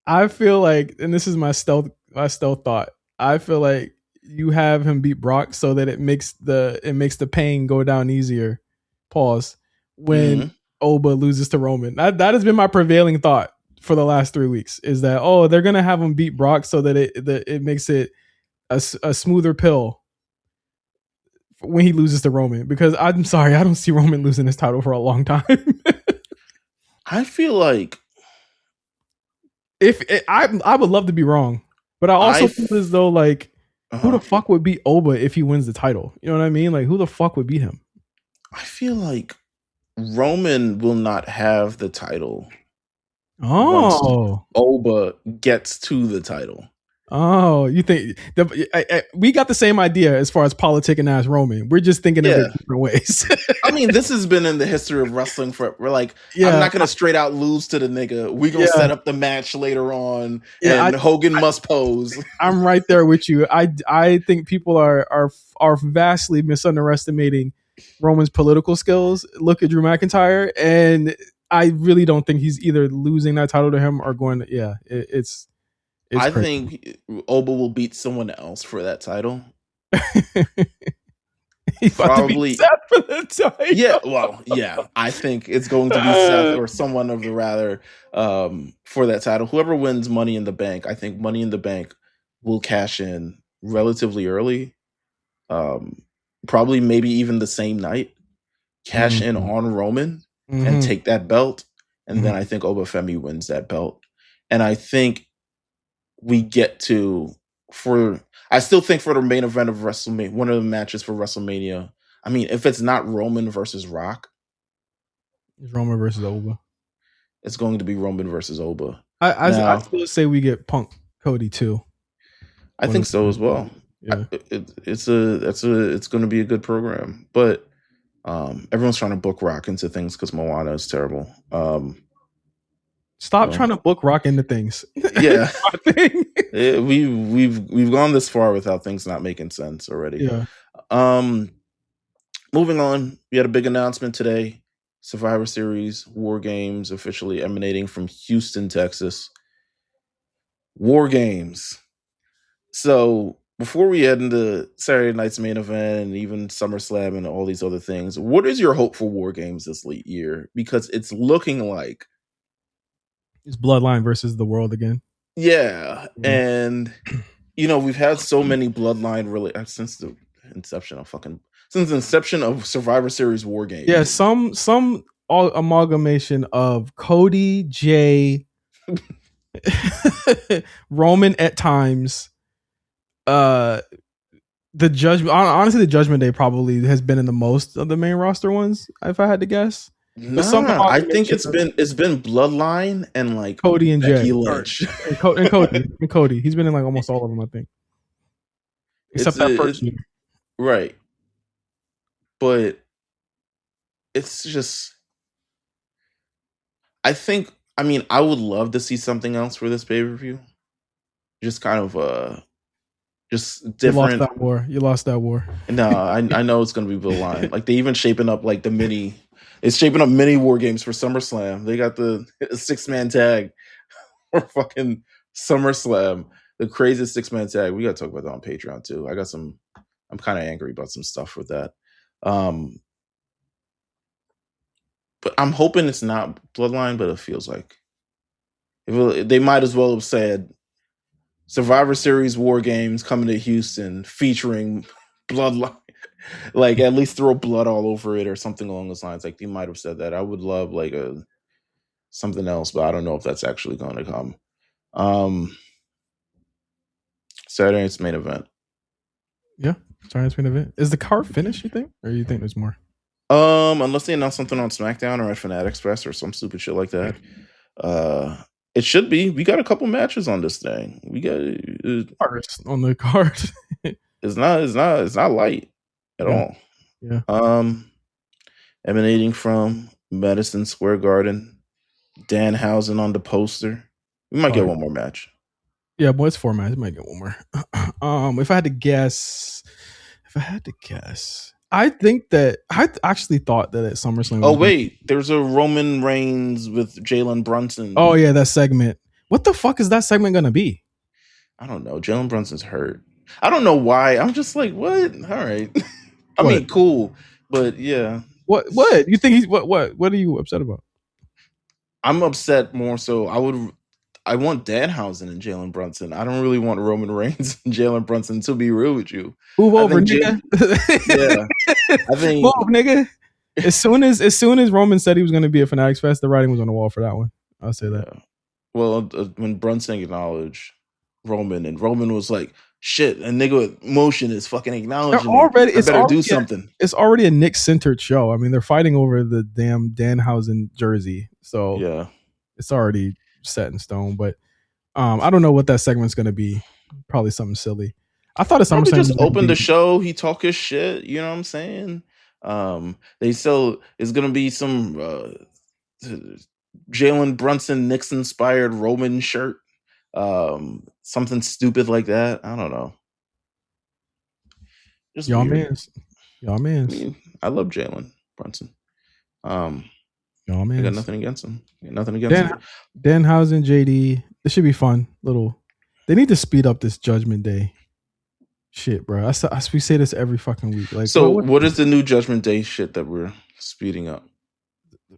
I feel like, and this is my stealth thought. I feel like you have him beat Brock so that it makes the pain go down easier. Pause. When Oba loses to Roman, that has been my prevailing thought for the last 3 weeks. Is that they're gonna have him beat Brock so that it makes it a smoother pill when he loses to Roman, because I'm sorry, I don't see Roman losing his title for a long time. I feel like I would love to be wrong, but I also feel as though like who the fuck would beat Oba if he wins the title? You know what I mean? Like who the fuck would beat him? I feel like Roman will not have the title. Once Oba gets to the title. Oh, you think we got the same idea as far as politicking as Roman? We're just thinking of it different ways. I mean, this has been in the history of wrestling we're like, I'm not gonna straight out lose to the nigga. We gonna set up the match later on, and Hogan must pose. I'm right there with you. I think people are vastly misunderestimating Roman's political skills. Look at Drew McIntyre, and I really don't think he's either losing that title to him or going to, it's I crazy. think Oba will beat someone else for that title. Probably Seth for the title. Yeah, well, yeah. I think it's going to be Seth or someone of the rather for that title. Whoever wins Money in the Bank, I think Money in the Bank will cash in relatively early. Probably maybe even the same night. Cash in on Roman and take that belt. And then I think Obafemi wins that belt. And I think we get to I still think for the main event of WrestleMania, one of the matches for WrestleMania. I mean, if it's not Roman versus Rock, it's Roman versus Oba. It's going to be Roman versus Oba. I still say we get Punk Cody too. I think so as well. Yeah, it's going to be a good program, but everyone's trying to book Rock into things because Moana is terrible. Stop trying to book Rock into things. Yeah, we've gone this far without things not making sense already. Yeah. Moving on, we had a big announcement today. Survivor Series WarGames officially emanating from Houston, Texas. WarGames. So before we head into Saturday night's main event and even SummerSlam and all these other things, what is your hope for WarGames this late year? Because it's looking like it's Bloodline versus the World again. Yeah. And you know, we've had so many Bloodline since the inception of Survivor Series WarGames. Yeah, some amalgamation of Cody, Jay, Roman at times. The Judgment, honestly, the Judgment Day probably has been in the most of the main roster ones, if I had to guess. I think it's been Bloodline and like Cody and Becky Jay Lynch. and Cody. He's been in like almost all of them, I think, except that first year. Right. But it's just, I would love to see something else for this pay-per-view. Just kind of just different. You lost that war. No, I know it's gonna be Bloodline. Like they even shaping up like it's shaping up mini WarGames for SummerSlam. They got the 6-man tag for fucking SummerSlam. The craziest 6-man tag. We gotta talk about that on Patreon too. I'm kind of angry about some stuff with that. But I'm hoping it's not Bloodline, but it feels like they might as well have said Survivor Series WarGames coming to Houston featuring Bloodline. Like at least throw blood all over it or something along those lines. Like you might have said that. I would love like something else, but I don't know if that's actually going to come. Saturday night's main event. Yeah, Saturday night's main event. Is the card finished? You think, or you think there's more? Unless they announce something on SmackDown or at Fanatics Fest or some stupid shit like that. It should be. We got a couple matches on this thing. We got on the card. It's not light at all. Yeah. Emanating from Madison Square Garden, Danhausen on the poster. We might get one more match. Yeah, boy, it's 4 matches. We might get one more. If I had to guess, I think that I actually thought that at SummerSlam. Oh wait, there's a Roman Reigns with Jalen Brunson. Oh yeah, that segment. What the fuck is that segment gonna be? I don't know. Jalen Brunson's hurt. I don't know why. I'm just like, what? All right. I mean, cool, but yeah. What? You think he's what? What are you upset about? I'm upset more so. I want Danhausen and Jalen Brunson. I don't really want Roman Reigns and Jalen Brunson, to be real with you. Move over, nigga. Yeah. I think move, nigga. As soon as Roman said he was going to be a Fanatics Fest, the writing was on the wall for that one. I'll say that. Yeah. Well, when Brunson acknowledged Roman, and Roman was like, "Shit, a nigga with motion is fucking acknowledging me. I better do something." It's already a Nick-centered show. I mean, they're fighting over the damn Danhausen jersey, so yeah, it's already set in stone. But I don't know what that segment's going to be. Probably something silly. I thought it's something just opened the show. He talk his shit. You know what I'm saying? They still is going to be some Jalen Brunson Knicks inspired Roman shirt. Something stupid like that. I don't know. Just y'all mans. I mean, I love Jalen Brunson. Y'all mans. I got nothing against him. Him. Danhausen, JD. This should be fun. They need to speed up this Judgment Day shit, bro. We say this every fucking week. Like, so what is the new Judgment Day shit that we're speeding up?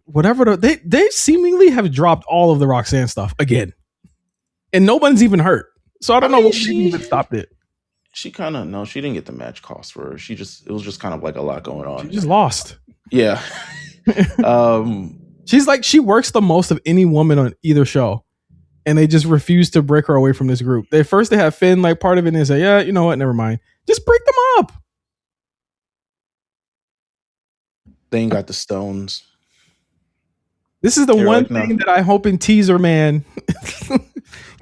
Whatever they seemingly have dropped all of the Roxanne stuff again, and no one's even hurt. So I don't know what she even stopped it. She she didn't get the match cost for her. It was just kind of like a lot going on. She just lost. Yeah. She's like, she works the most of any woman on either show, and they just refuse to break her away from this group. They have Finn like part of it, and they say, yeah, you know what, never mind. Just break them up. They ain't got the stones. This is the one thing that I hope in Teaser Man.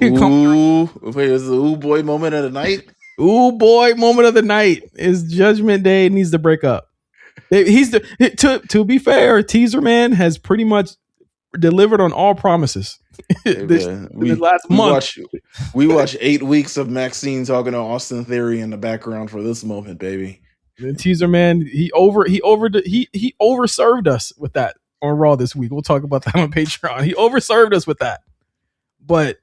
Ooh, wait, is the ooh boy moment of the night? Ooh boy moment of the night is Judgment Day needs to break up. To be fair, Teaser Man has pretty much delivered on all promises. Last month. We watch 8 weeks of Maxine talking to Austin Theory in the background for this moment, baby. The Teaser Man, he overserved us with that on Raw this week. We'll talk about that on Patreon. He overserved us with that. But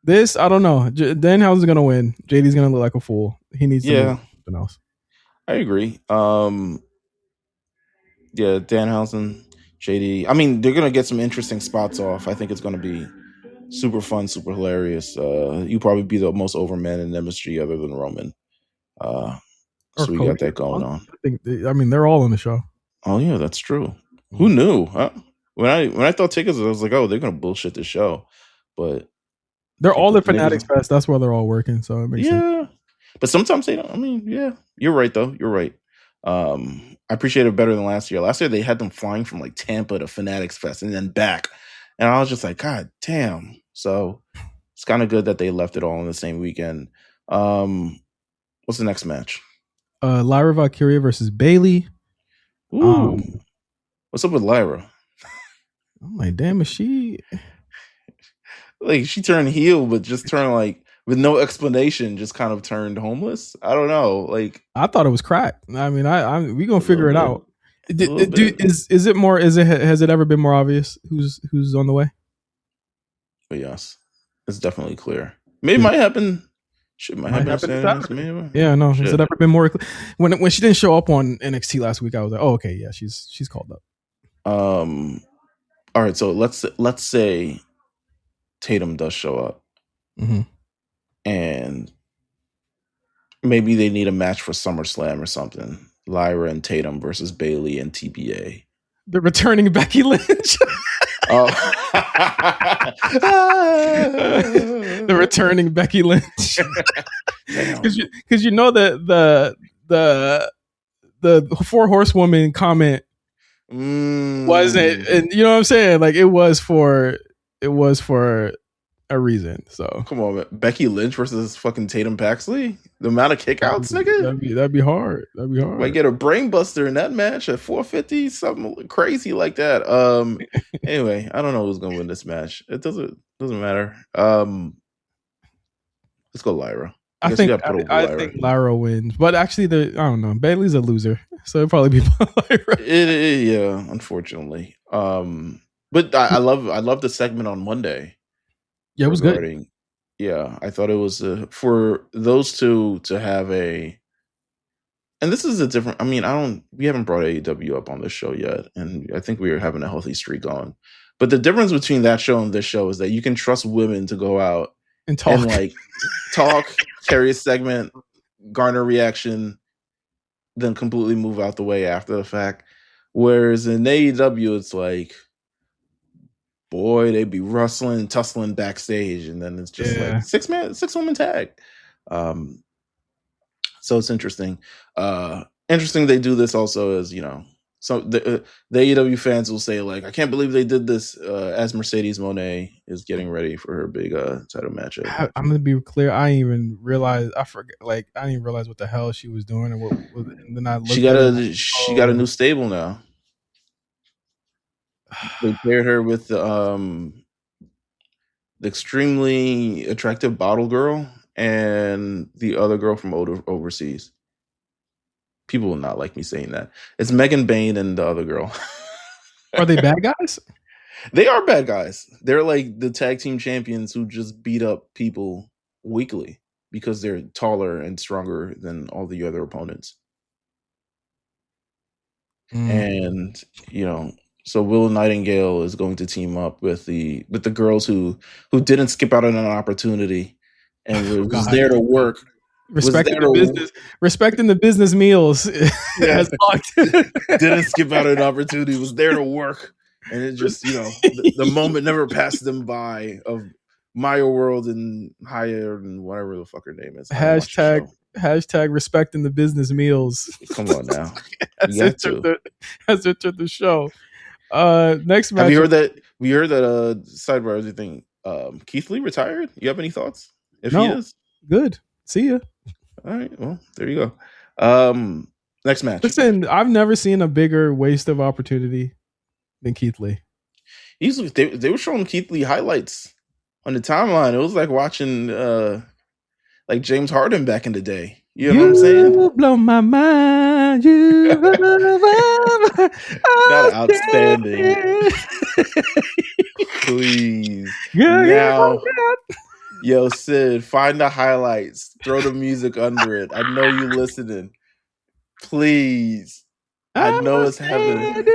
this, I don't know. Danhausen's gonna win. JD's gonna look like a fool. He needs to do something else. I agree. Yeah, Danhausen, JD. I mean, they're gonna get some interesting spots off. I think it's gonna be super fun, super hilarious. You probably be the most over man in MSG other than Roman. So we got that going on. I mean, they're all in the show. Oh yeah, that's true. Who knew? Huh? When I thought tickets, I was like, oh, they're gonna bullshit the show, but they're all at Fanatics Fest. That's where they're all working. So it makes sense. But sometimes they don't. I mean, yeah, you're right though. You're right. I appreciate it better than last year. Last year they had them flying from like Tampa to Fanatics Fest and then back, and I was just like, God damn. So it's kind of good that they left it all in the same weekend. What's the next match? Lyra Valkyria versus Bayley. Ooh. What's up with Lyra? I'm like, damn, is she like she turned heel, but just turned like with no explanation, just kind of turned homeless. I don't know. Like I thought it was crack. I mean, we gonna figure it out. Is it more? Has it ever been more obvious who's on the way? But yes, it's definitely clear. Maybe it might happen Shit might have been Saturday. Yeah, no. Has it ever been more? When she didn't show up on NXT last week, I was like, oh, okay, yeah, she's called up. All right, so let's say Tatum does show up, and maybe they need a match for SummerSlam or something. Lyra and Tatum versus Bayley and TBA. The returning Becky Lynch. Oh, the returning Becky Lynch. Because you know that the 4 horsewoman comment wasn't, and you know what I'm saying? Like it was for a reason. So come on, man. Becky Lynch versus fucking Tatum Paxley. The amount of kickouts, nigga. That'd be hard. Might get a brain buster in that match at 450, something crazy like that. Anyway, I don't know who's gonna win this match. It doesn't matter. Let's go Lyra. I think Lyra wins, but actually, I don't know. Bayley's a loser, so it'll probably be Lyra. Yeah, unfortunately. But I love the segment on Monday. Yeah, it was good. Yeah, I thought it was for those two to have a. And this is a different. I mean, we haven't brought AEW up on this show yet, and I think we are having a healthy streak going. But the difference between that show and this show is that you can trust women to go out and talk, carry a segment, garner reaction, then completely move out the way after the fact. Whereas in AEW, it's like, boy, they be tussling backstage, and then it's just like 6-woman tag. So it's interesting. Interesting they do this also as, so the AEW fans will say, like, I can't believe they did this as Mercedes Moné is getting ready for her big title match. I'm going to be clear. I didn't even realize. I didn't even realize what the hell she was doing. And then I looked she got a new stable now. They paired her with the extremely attractive Bottle Girl and the other girl from overseas. People will not like me saying that. It's Megan Bain and the other girl. Are they bad guys? They are bad guys. They're like the tag team champions who just beat up people weekly because they're taller and stronger than all the other opponents. And, so Will Nightingale is going to team up with the girls who didn't skip out on an opportunity and was there to work. Respecting the business Meelz. Didn't skip out an opportunity, was there to work. And it just, the moment never passed them by of Maya World and Higher and whatever the fuck her name is. Hashtag respecting the business Meelz. Come on now. Has entered the show. Next match. Have you heard that? We heard that sidebar everything. Keith Lee retired. You have any thoughts? If he is? Good. See ya. All right. Well, there you go. Next match. Listen, I've never seen a bigger waste of opportunity than Keith Lee. Usually they were showing Keith Lee highlights on the timeline. It was like watching like James Harden back in the day. You know what I'm saying? You blow my mind. Not outstanding. Please. Now, yo, Sid, find the highlights. Throw the music under it. I know you listening. Please. I know it's happening.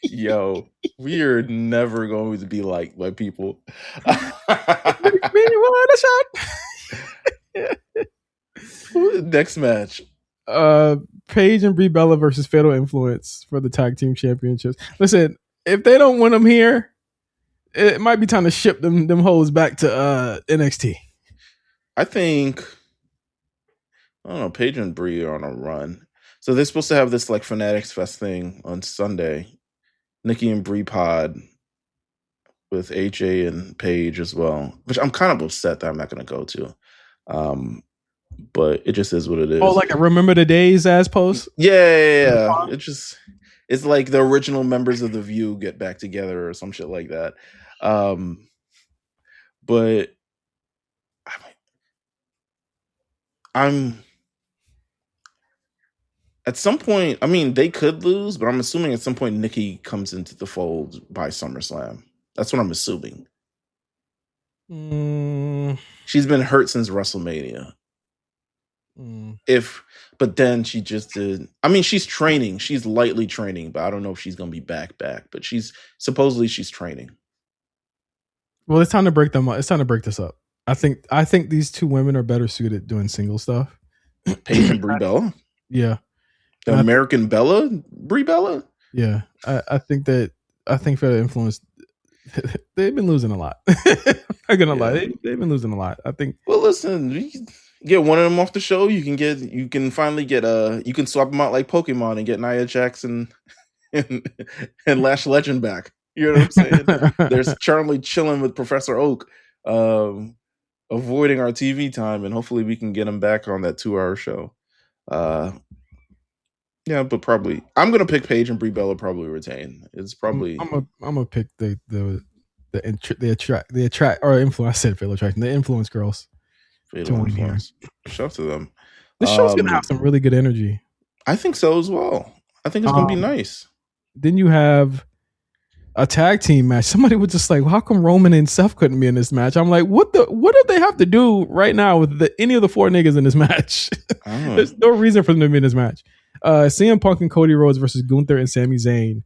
Yo, we are never going to be liked by people. Next match. Paige and Brie Bella versus Fatal Influence for the tag team championships. Listen, if they don't win them here, it might be time to ship them hoes back to NXT. I think, I don't know, Paige and Brie are on a run. So they're supposed to have this like Fanatics Fest thing on Sunday. Nikki and Brie pod with AJ and Paige as well, which I'm kind of upset that I'm not going to go to. But it just is what it is. Oh, like a Remember the Days as post? Yeah. It's like the original members of The View get back together or some shit like that. But I'm at some point, I mean, they could lose, but I'm assuming at some point Nikki comes into the fold by SummerSlam. That's what I'm assuming. She's been hurt since WrestleMania. But then she just did. I mean, she's training. She's lightly training, but I don't know if she's gonna be back. But she's training. Well, it's time to break them up. It's time to break this up. I think these two women are better suited doing single stuff. Paige and Brie Bella. Yeah. The American Bella, Brie Bella. Yeah, I think for the influence, they've been losing a lot. I'm not gonna lie, they've been losing a lot. I think. Well, listen, you get one of them off the show. You can finally get you can swap them out like Pokemon and get Nia Jackson and Lash Legend back. You know what I'm saying? There's Charlie chilling with Professor Oak, avoiding our TV time, and hopefully we can get him back on that 2-hour show. Yeah, but probably I'm gonna pick Paige and Brie Bella. Probably retain. It's probably I'm gonna pick the attract or influence. I said fatal attraction. The influence girls. Fatal influence. Shout out to them. This show's gonna have some really good energy. I think so as well. I think it's gonna be nice. Then you have a tag team match. Somebody was just like, well, how come Roman and Seth couldn't be in this match? I'm like, what do they have to do right now with any of the 4 niggas in this match? There's no reason for them to be in this match. CM Punk and Cody Rhodes versus Gunther and Sami Zayn,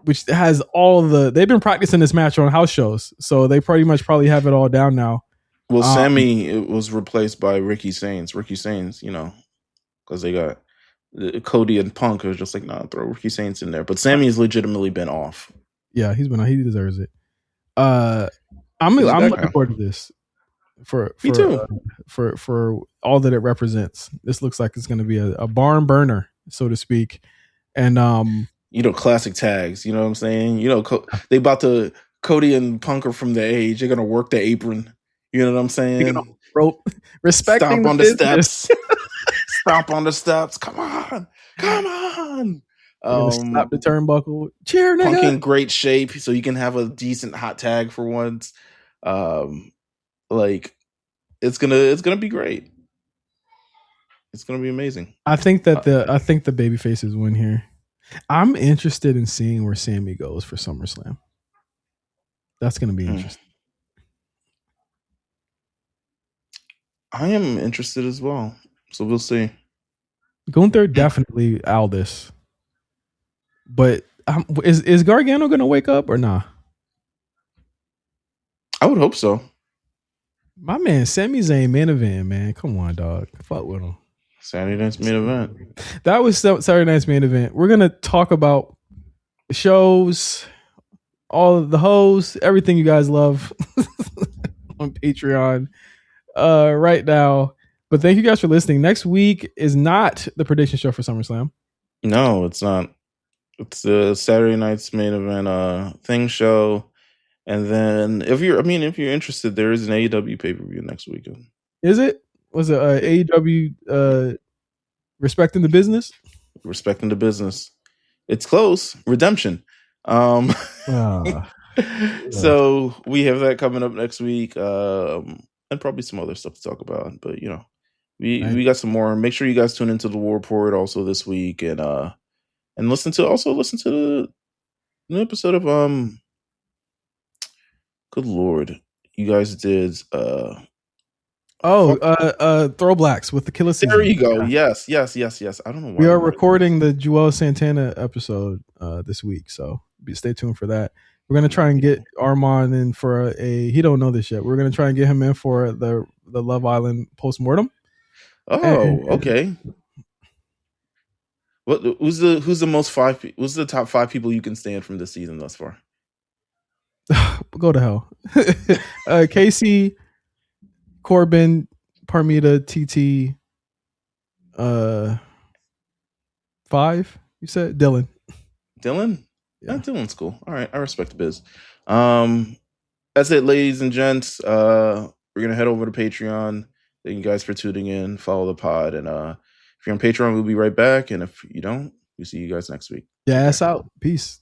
which has they've been practicing this match on house shows, so they probably have it all down now. Well, Sammy was replaced by Ricky Sainz, because they got Cody and Punk are just like, nah, throw Ricky Sainz in there. But Sammy's legitimately been off. Yeah, he's been off. He deserves it. I'm looking forward to this. Me too. For all that it represents. This looks like it's going to be a barn burner, so to speak. And classic tags. You know what I'm saying? They about to Cody and Punk are from the age. They're gonna work the apron. You know what I'm saying? Rope, respecting stomp on the steps. Stomp on the steps. Come on. Slap the turnbuckle. Cheer, nigga. Punk in great shape, so you can have a decent hot tag for once. It's gonna be great. It's gonna be amazing. I think the baby faces win here. I'm interested in seeing where Sammy goes for SummerSlam. That's gonna be interesting. I am interested as well. So we'll see. Gunther definitely Aldis. But is Gargano gonna wake up or nah? I would hope so. My man, Sami Zayn main event, man. Come on, dog. Fuck with him. Saturday night's main event. That was Saturday night's main event. We're gonna talk about the shows, all of the hoes, everything you guys love on Patreon right now. But thank you guys for listening. Next week is not the prediction show for SummerSlam. No, it's not. It's the Saturday night's main event thing show. And then if you're interested, there is an AEW pay-per-view next weekend. Is it? Was it AEW Respecting the Business? Respecting the Business. It's close. Redemption. So we have that coming up next week. And probably some other stuff to talk about. But we got some more. Make sure you guys tune into the War Report also this week and listen to the new episode of good Lord. You guys did Throwblacks with the Killer Season. There you go. Yes. I don't know why. We are recording the Joel Santana episode this week, so stay tuned for that. We're gonna try and get Armand in for he don't know this yet. We're gonna try and get him in for the Love Island postmortem. Okay. Who's the top 5 people you can stand from this season thus far? Go to hell. Casey, Corbin, Parmita, TT, 5. You said Dylan. Yeah, Dylan's cool. All right, I respect the biz. That's it, ladies and gents. We're gonna head over to Patreon. Thank you guys for tuning in. Follow the pod, and if you're on Patreon, we'll be right back. And if you don't, we'll see you guys next week. Yeah, ass out. Peace.